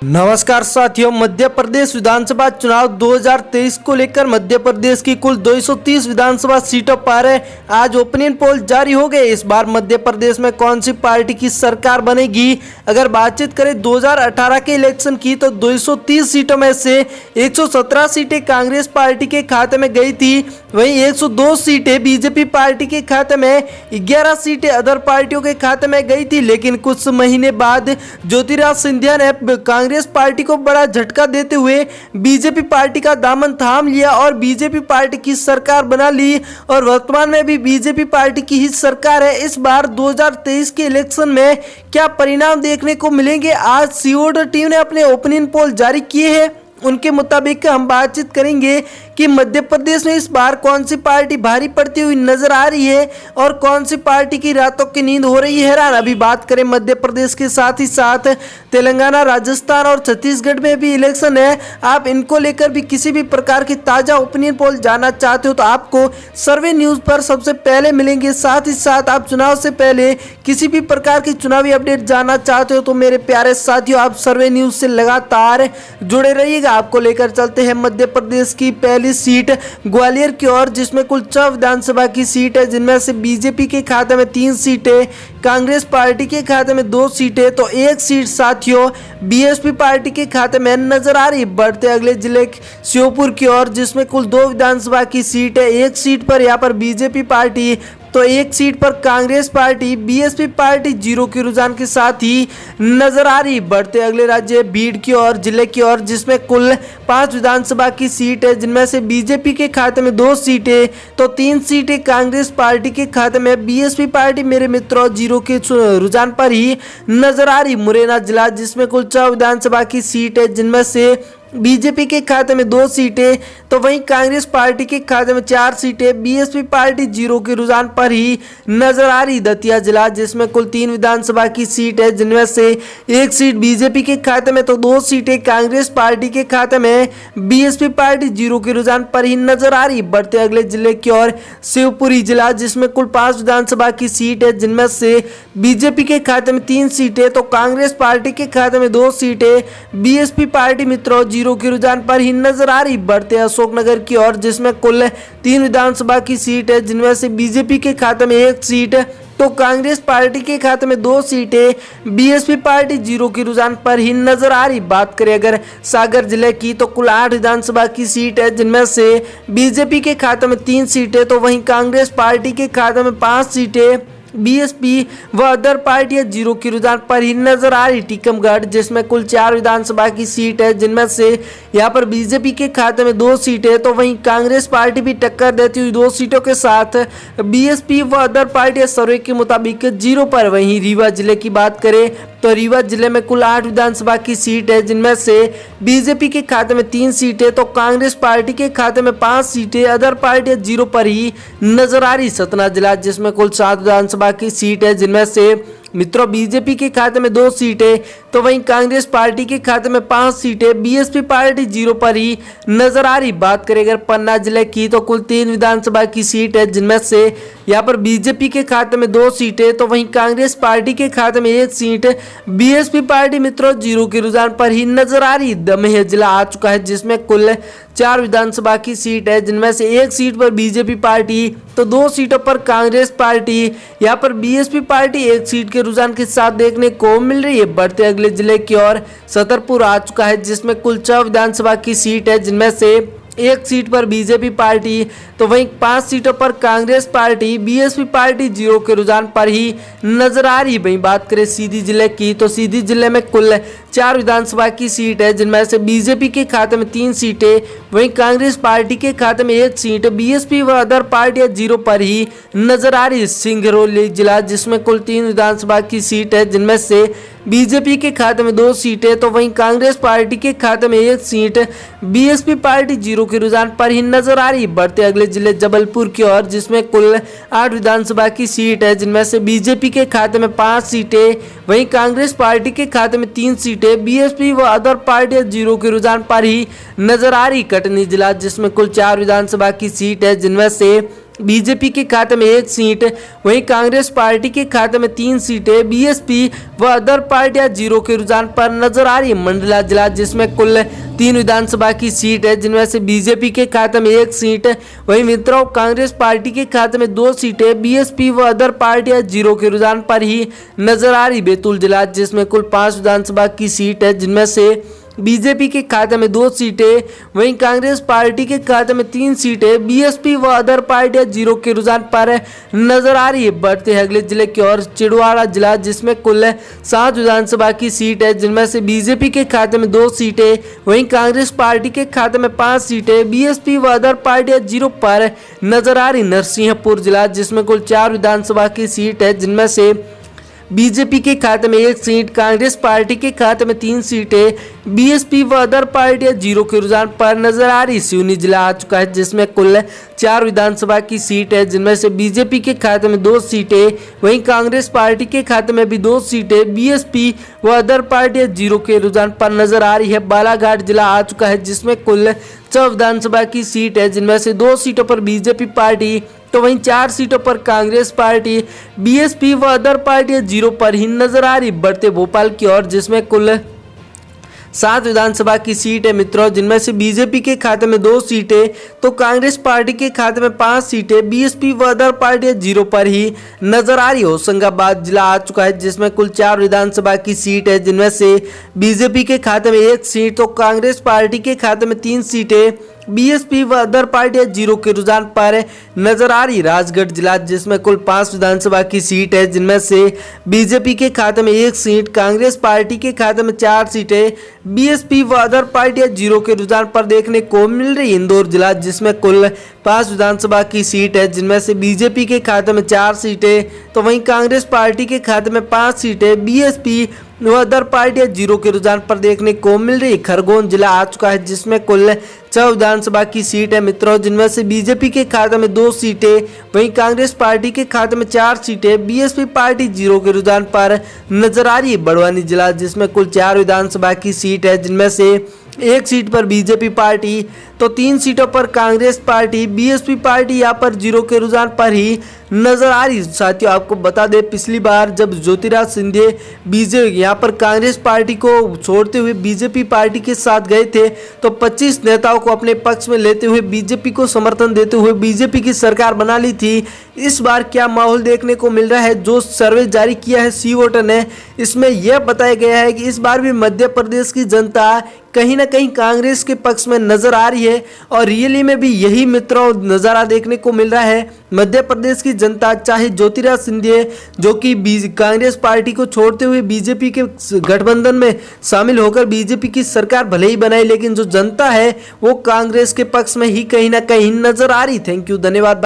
नमस्कार साथियों, मध्य प्रदेश विधानसभा चुनाव 2023 को लेकर मध्य प्रदेश की कुल 230 विधानसभा सीटों पर आज ओपिनियन पोल जारी हो गए। इस बार मध्य प्रदेश में कौन सी पार्टी की सरकार बनेगी? अगर बातचीत करें 2018 के इलेक्शन की तो 230 सीटों में से 117 सीटें कांग्रेस पार्टी के खाते में गई थी, वहीं 102 सीटें बीजेपी पार्टी के खाते में, 11 सीटें अदर पार्टियों के खाते में गई थी। लेकिन कुछ महीने बाद ज्योतिरादित्य सिंधिया ने कांग्रेस पार्टी को बड़ा झटका देते हुए बीजेपी पार्टी का दामन थाम लिया और बीजेपी पार्टी की सरकार बना ली और वर्तमान में भी बीजेपी पार्टी की ही सरकार है। इस बार 2023 के इलेक्शन में क्या परिणाम देखने को मिलेंगे? आज सीओडो टीम ने अपने ओपिनियन पोल जारी किए हैं। उनके मुताबिक हम बातचीत करेंगे कि मध्य प्रदेश में इस बार कौन सी पार्टी भारी पड़ती हुई नजर आ रही है और कौन सी पार्टी की रातों की नींद हो रही है हैरान। अभी बात करें मध्य प्रदेश के साथ ही साथ तेलंगाना, राजस्थान और छत्तीसगढ़ में भी इलेक्शन है। आप इनको लेकर भी किसी भी प्रकार की ताजा ओपिनियन पोल जानना चाहते हो तो आपको सर्वे न्यूज पर सबसे पहले मिलेंगे। साथ ही साथ आप चुनाव से पहले किसी भी प्रकार की चुनावी अपडेट जानना चाहते हो तो मेरे प्यारे साथियों, आप सर्वे न्यूज से लगातार जुड़े रहिएगा। आपको लेकर चलते हैं मध्य प्रदेश की पहली सीट ग्वालियर की ओर, जिसमें कुल 6 विधानसभा की सीट है, जिनमें से बीजेपी के खाते में 3 सीटें, कांग्रेस पार्टी के खाते में 2 सीटें तो 1 सीट साथियों बीएसपी पार्टी के खाते में नजर आ रही। बढ़ते अगले जिले श्योपुर की ओर, जिसमें कुल 2 विधानसभा की सीट है, 1 सीट पर यहाँ पर बीजेपी पार्टी तो 1 सीट पर कांग्रेस पार्टी, बीएसपी पार्टी 0 के रुझान के साथ ही नजर आ रही। बढ़ते अगले राज्य भीड़ की ओर, जिले की ओर, जिसमें कुल 5 विधानसभा की सीट है, जिनमें से बीजेपी के खाते में 2 सीटें तो 3 सीटें कांग्रेस पार्टी के खाते में, बीएसपी पार्टी मेरे मित्रों 0 के रुझान पर ही नजर आ रही। मुरैना जिला, जिसमें कुल 6 विधानसभा की सीट है, जिनमें से बीजेपी के खाते में 2 सीटें तो वहीं कांग्रेस पार्टी के खाते में 4 सीटें, बीएसपी पार्टी 0 के रुझान पर ही नजर आ रही। दतिया जिला, जिसमें कुल 3 विधानसभा की सीट है, जिनमें से 1 सीट बीजेपी के खाते में तो 2 सीटें कांग्रेस पार्टी के खाते में, बीएसपी पार्टी 0 के रुझान पर ही नजर आ रही। बढ़ते अगले जिले की ओर शिवपुरी जिला, जिसमें कुल 5 विधानसभा की सीट है, जिनमें से बीजेपी के खाते में 3 सीटें तो कांग्रेस पार्टी के खाते में 2 सीटें, बीएसपी पार्टी मित्रों 0 के रुझान पर ही नजर आ रही। बढ़ते अशोकनगर की ओर, जिसमें कुल 3 विधानसभा की सीट है, जिनमें से बीजेपी के खाते में 1 सीट तो कांग्रेस पार्टी के खाते में 2 सीटें, बीएसपी पार्टी 0 के रुझान पर ही नजर आ रही। बात करें अगर सागर जिले की तो कुल 8 विधानसभा की सीट है, जिनमें से बीजेपी के खाते में 3 सीटें तो वहीं कांग्रेस पार्टी के खाते में 5 सीटें, बीएसपी व अदर पार्टियां 0 की रुझान पर ही नजर आ रही। टीकमगढ़, जिसमें कुल 4 विधानसभा की सीट है, जिनमें से यहां पर बीजेपी के खाते में 2 सीटें तो वहीं कांग्रेस पार्टी भी टक्कर देती हुई 2 सीटों के साथ, बीएसपी व अदर पार्टियां सर्वे के मुताबिक 0 पर। वहीं रीवा जिले की बात करें तो रीवा जिले में कुल 8 विधानसभा की सीट है, जिनमें से बीजेपी के खाते में 3 सीटें तो कांग्रेस पार्टी के खाते में 5 सीटें, अदर पार्टियां 0 पर ही नजर आ रही। सतना जिला, जिसमें कुल 7 विधानसभा की सीट है, जिनमें से मित्रों बीजेपी के खाते में 2 सीटें तो वहीं कांग्रेस पार्टी के खाते में 5 सीटें, बीएसपी पार्टी 0 पर ही नजर आ रही। बात करें अगर पन्ना जिले की तो कुल 3 विधानसभा की सीट है, जिनमें से यहाँ पर बीजेपी के खाते में 2 सीटें तो वहीं कांग्रेस पार्टी के खाते में 1 सीट, बीएसपी पार्टी मित्रों 0 के रुझान पर ही नजर आ रही। दमोह जिला आ चुका है, जिसमें कुल 4 विधानसभा की सीट है, जिनमें से 1 सीट पर बीजेपी पार्टी तो 2 सीटों पर कांग्रेस पार्टी, यहाँ पर बीएसपी पार्टी 1 सीट के रुझान के साथ देखने को मिल रही है। बढ़ते अगले जिले की ओर छतरपुर आ चुका है, जिसमें कुल 6 विधानसभा की सीट है, जिनमें से 1 सीट पर बीजेपी पार्टी तो वहीं 5 सीटों पर कांग्रेस पार्टी, बीएसपी पार्टी 0 के रुझान पर ही नजर आ रही। वहीं बात करें सीधी जिले की तो सीधी जिले में कुल 4 विधानसभा की सीट है, जिनमें से बीजेपी के खाते में 3 सीटें वहीं कांग्रेस पार्टी के खाते में 1 सीट, बीएसपी व अदर पार्टियां 0 पर ही नजर आ रही। सिंगरौली जिला, जिसमें कुल 3 विधानसभा की सीट है, जिनमें से बीजेपी के खाते में 2 सीटें तो वहीं कांग्रेस पार्टी के खाते में 1 सीट, बीएसपी पार्टी 0 के रुझान पर ही नजर आ रही। बढ़ते अगले जिले जबलपुर की ओर, जिसमें कुल 8 विधानसभा की सीट है, जिनमें से बीजेपी के खाते में 5 सीटें वहीं कांग्रेस पार्टी के खाते में 3 सीटें, बीएसपी व अदर पार्टियां 0 के रुझान पर ही नजर आ रही। कटनी जिला, जिसमें कुल 4 विधानसभा की सीट है, जिनमें से बीजेपी के खाते में 1 सीट, वहीं कांग्रेस पार्टी के खाते में 3 सीटें, बीएसपी व अदर पार्टियां 0 के रुझान पर नजर आ रही है। मंडला जिला जिसमें कुल 3 विधानसभा की सीट है, जिनमें से बीजेपी के खाते में 1 सीट, वहीं मित्रों कांग्रेस पार्टी के खाते में 2 सीटें, बीएसपी व अदर पार्टियां 0 के रुझान पर ही नजर आ रही। बैतूल जिला जिसमें कुल 5 विधानसभा की सीट है, जिनमें से बीजेपी के खाते में 2 सीटें, वहीं कांग्रेस पार्टी के खाते में 3 सीटें, बीएसपी व अदर पार्टियां 0 के रुझान पर नजर आ रही है। बढ़ते हैं अगले जिले की ओर, छिंदवाड़ा जिला जिसमें कुल 7 विधानसभा की सीट है, जिनमें से बीजेपी के खाते में 2 सीटें, वहीं कांग्रेस पार्टी के खाते में 5 सीटें, बीएसपी व अदर पार्टियां 0 पर नजर आ रही। नरसिंहपुर जिला जिसमें कुल 4 विधानसभा की सीट है, जिनमें से बीजेपी के खाते में 1 सीट, कांग्रेस पार्टी के खाते में 3 सीटें, बीएसपी व अदर पार्टियां 0 के रुझान पर नजर आ रही। सिवनी जिला आ चुका है जिसमें कुल 4 विधानसभा की सीट है, जिनमें से बीजेपी के खाते में 2 सीटें, वहीं कांग्रेस पार्टी के खाते में भी 2 सीटें, बीएसपी व अदर पार्टियां 0 के रुझान पर नजर आ रही है। बालाघाट जिला आ चुका है जिसमें कुल 6 विधानसभा की सीट है, जिनमें से 2 सीटों पर बीजेपी पार्टी तो वहीं 4 सीटों पर कांग्रेस पार्टी, बीएसपी व अदर पार्टियां 0 पर ही नजर आ रही। बढ़ते भोपाल की ओर जिसमें कुल 7 विधानसभा की सीट है मित्रों, जिनमें से बीजेपी के खाते में 2 सीटें तो कांग्रेस पार्टी के खाते में 5 सीटें, बीएसपी व अदर पार्टियां 0 पर ही नजर आ रही। होशंगाबाद जिला आ चुका है जिसमें कुल 4 विधानसभा की सीट है, जिनमें से बीजेपी के खाते में 1 सीट तो कांग्रेस पार्टी के खाते में 3 सीटें, बीएसपी व अदर पार्टियां 0 के रुझान पर नजर आ रही। राजगढ़ जिला जिसमें कुल 5 विधानसभा की सीट है, जिनमें से बीजेपी के खाते में 1 सीट, कांग्रेस पार्टी के खाते में 4 सीटें, बीएसपी व अदर पार्टियां 0 के रुझान पर देखने को मिल रही। इंदौर जिला जिसमें कुल 5 विधानसभा की सीट है, जिनमें से बीजेपी के खाते में 4 सीटें तो वहीं कांग्रेस पार्टी के खाते में 5 सीटें, बीएसपी व अदर पार्टियां 0 के रुझान पर देखने को मिल रही। खरगोन जिला आ चुका है जिसमें कुल 6 विधानसभा की सीट है मित्रों, जिनमें से बीजेपी के खाते में 2 सीटें, वहीं कांग्रेस पार्टी के खाते में 4 सीटें, बीएसपी पार्टी 0 के रुझान पर नजर आ रही है। बड़वानी जिला जिसमें कुल 4 विधानसभा की सीट है, जिनमें से 1 सीट पर बीजेपी पार्टी तो 3 सीटों पर कांग्रेस पार्टी, बीएसपी पार्टी यहाँ पर 0 के रुझान पर ही नजर आ रही। साथियों आपको बता दें पिछली बार जब ज्योतिराज सिंधिया यहाँ पर कांग्रेस पार्टी को छोड़ते हुए बीजेपी पार्टी के साथ गए थे तो 25 नेताओं को अपने पक्ष में लेते हुए बीजेपी को समर्थन देते हुए बीजेपी की सरकार बना ली थी। इस बार क्या माहौल देखने को मिल रहा है? जो सर्वे जारी किया है सी वोटर ने, इसमें यह बताया गया है कि इस बार भी मध्य प्रदेश की जनता कहीं ना कहीं कांग्रेस के पक्ष में नजर आ रही है और रियली में भी यही मित्रों नज़ारा देखने को मिल रहा है। मध्य प्रदेश की जनता चाहे ज्योतिराज सिंधिया जो कि कांग्रेस पार्टी को छोड़ते हुए बीजेपी के गठबंधन में शामिल होकर बीजेपी की सरकार भले ही बनाई, लेकिन जो जनता है वो कांग्रेस के पक्ष में ही कहीं ना कहीं नजर आ रही। थैंक यू, धन्यवाद।